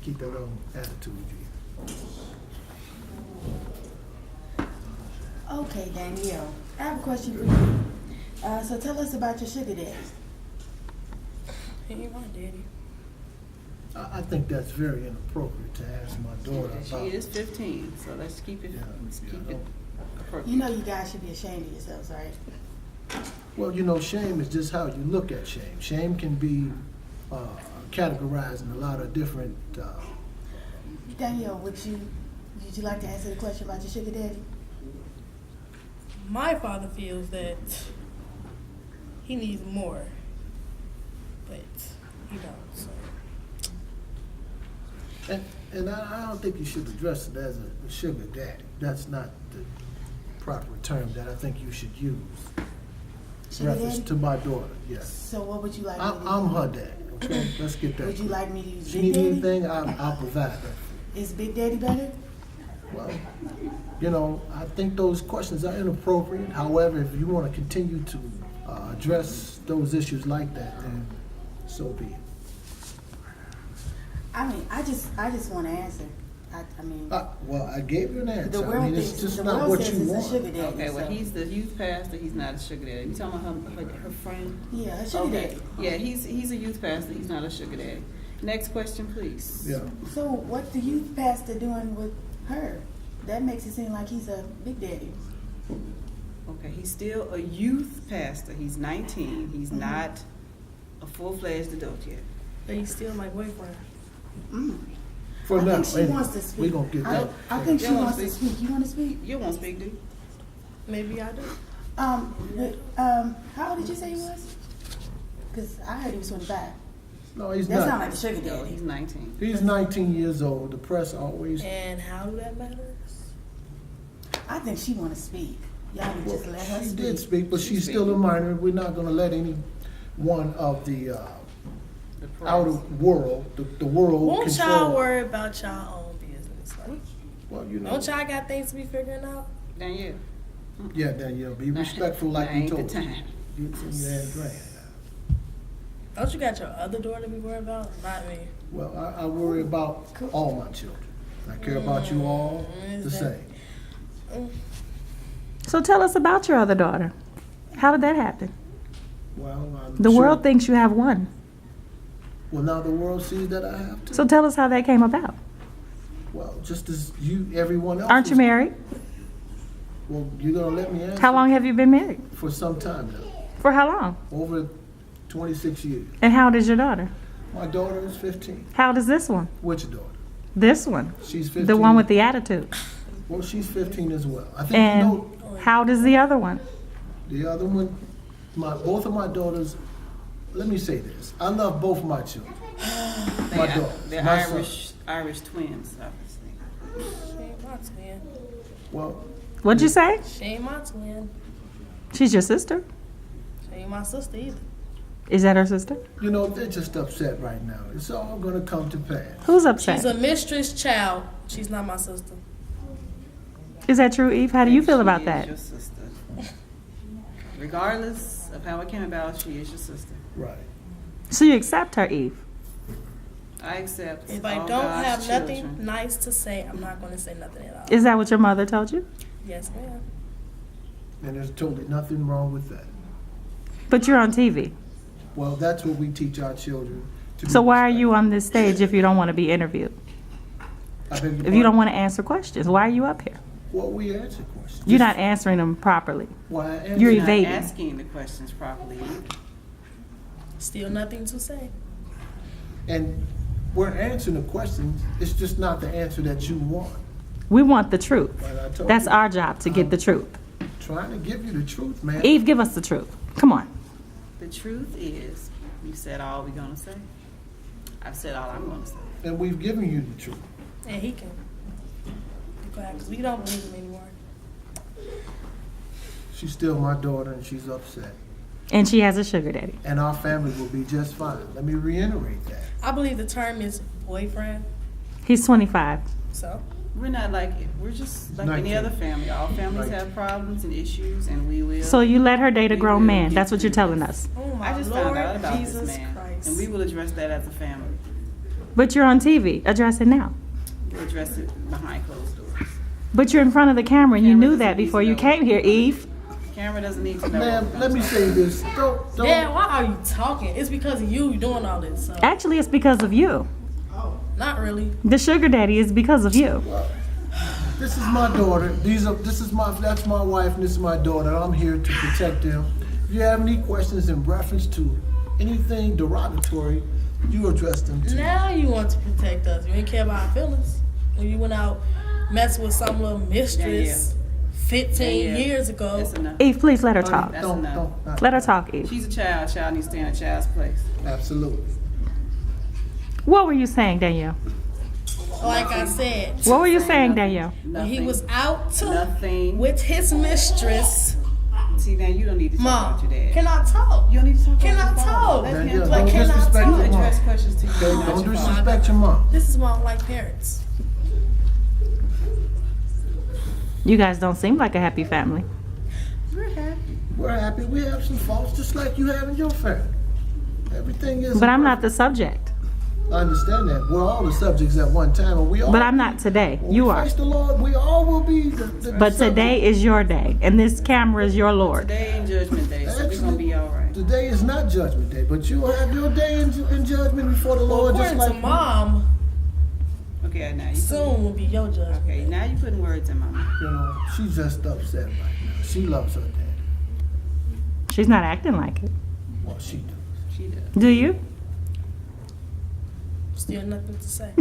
keep that old attitude, G. Okay, Danielle, I have a question for you. So tell us about your sugar daddy. He ain't my daddy. I think that's very inappropriate to ask my daughter about. She is 15, so let's keep it, Yeah, let's yeah, keep it don't- appropriate. You know you guys should be ashamed of yourselves, right? Well, you know, shame is just how you look at shame. Shame can be categorized in a lot of different. Danielle, would you like to answer the question about your sugar daddy? My father feels that he needs more, but he don't. So And I don't think you should address it as a sugar daddy. That's not the proper term that I think you should use. Sugar Reference daddy? to my daughter, yes. So what would you like me to do? I'm her daddy, okay? Let's get that. Would you clear. like me to use If you Big need Daddy? anything, I'll provide that. Is Big Daddy better? Well, you know, I think those questions are inappropriate. However, if you want to continue to address those issues like that, then so be it. I mean, I just want to answer. I mean, Well, I gave you an answer. the I world mean, it's thinks just the not world what says you it's want. a sugar daddy. Okay, well, so- he's the youth pastor, he's not a sugar daddy. You talking about her friend? Yeah, a sugar Okay, daddy. yeah, he's a youth pastor, he's not a sugar daddy. Next question, please. Yeah. So what the youth pastor doing with her? That makes it seem like he's a big daddy. Okay, he's still a youth pastor, he's 19, he's Mm-hmm. not a full-fledged adult yet. but he's still my boyfriend. Mm. For I now, think she anyway, wants to speak. we gonna get that. I think she You wanna wants to speak? speak. You want to speak? You won't speak, do you? Maybe I do. How old did you say he was? Because I heard he was 25. No, he's That sounds not. like a sugar No, daddy. he's 19. He's 19 years old. The press always. And how do that matter? I think she want to speak. Y'all would just let her She speak. did speak, but She she's still a speaking. minor. We're not gonna let any one of the The press. outer world, the world Won't control. y'all worry about y'all own business? Like, Well, you know. don't y'all got things to be figuring out? Danielle. Yeah, Danielle, be respectful like Now we ain't the told you. time. You had drink. Don't you got your other daughter to be worried about? Not me. Well, I worry about all my children. I care about you all the same. So tell us about your other daughter. How did that happen? Well, I'm The sure- world thinks you have one. Well, now the world sees that I have to. So tell us how that came about. Well, just as you, everyone else. Aren't you was- married? Well, you're gonna let me answer. How long have you been married? For some time now, For how long? over 26 years. And how old is your daughter? My daughter is 15. How old is this one? Which daughter? This one. She's 15. The one with the attitude. Well, she's 15 as well. I think And you know how old is the other one? the other one. Both of my daughters. Let me say this: I love both my children. My daughters. They're my son. Irish twins, obviously. She ain't my twin. Well, What'd you say? She ain't my twin. She's your sister. She ain't my sister either. Is that her sister? you know they're just upset right now. It's all gonna come to pass. Who's upset? She's a mistress child. She's not my sister. Is that true, Eve? How do you feel about She that? is your sister. Regardless of how it came about, she is your sister. Right. So you accept her, Eve? I accept If I all don't God's have nothing children. nice to say, I'm not going to say nothing at all. Is that what your mother told you? Yes, ma'am. And there's totally nothing wrong with that. But you're on TV. Well, that's what we teach our children. To So be why are you respectful. on this stage if you don't want to be interviewed? I beg your If you pardon? don't want to answer questions, why are you up here? Well, we answer questions. You're not answering them properly. Why I answer. You're You're not evading. asking the questions properly either. Still nothing to say. And we're answering the questions. It's just not the answer that you want. We want the truth. But I told That's you, our job, to get the truth. trying to give you the truth, man. Eve, give us the truth. Come on. The truth is, you said all we're gonna say. I've said all I'm gonna say. And we've given you the truth. And he can be quiet because we don't believe him anymore. She's still my daughter, and she's upset. And she has a sugar daddy. And our family will be just fine. Let me reiterate that. I believe the term is boyfriend. He's 25. So We're not like, we're just like any 19. other family. All families 19. have problems and issues, and we will. So you let her date a We grown will man. get That's what through you're telling this. us. oh my I just Lord found out about Jesus this man, Christ. and we will address that as a family. But you're on TV. Address it now. We'll address it behind closed doors. But you're in front of the camera and you Camera knew doesn't that need before to you know. came here, Eve. Camera doesn't need to know. Ma'am, what we're let me gonna say this. Don't. Dad, why are you talking? It's because of you doing all this. So. Actually, it's because of you. Not really. The sugar daddy is because of you. This is my daughter. That's my wife, and this is my daughter. I'm here to protect them. If you have any questions in reference to anything derogatory, you address them to. Now you want to protect us. You ain't care about our feelings. When you went out, messed with some little mistress 15 Yeah. years ago. That's enough. Eve, please let her talk. That's Don't. enough. Let her talk, Eve. She's a child. Child needs to stay in a child's place. Absolutely. What were you saying, Danielle? Like I said, What were you saying, Danielle? when he Nothing. was out Nothing. with his mistress. See, now you don't need to talk Mom, about your dad. can I talk? You don't need to talk Can about I your father. talk? Let Danielle, him don't Like, can I disrespect talk? your mom. address questions to you. Okay, not don't your father. disrespect your mom. This is why I don't like parents. You guys don't seem like a happy family. We're happy. We're happy. We have some faults, just like you have in your family. Everything is. But I'm not the subject. I understand that. We're all the subjects at one time, and we all. But I'm not today. When You we are. face the Lord, we all will be. The But today is your day, and this camera is your Lord. Today ain't judgment day, so we're gonna be all right. Today is not Judgment Day, but you will have your day in judgment before the Lord, just According like to Mom, Okay, now you. soon will be your judgment. Okay, now you putting words in my mouth. you know. She's just upset right now. She loves her dad. She's not acting like it. Well, she does. She does. Do you? Still nothing to say.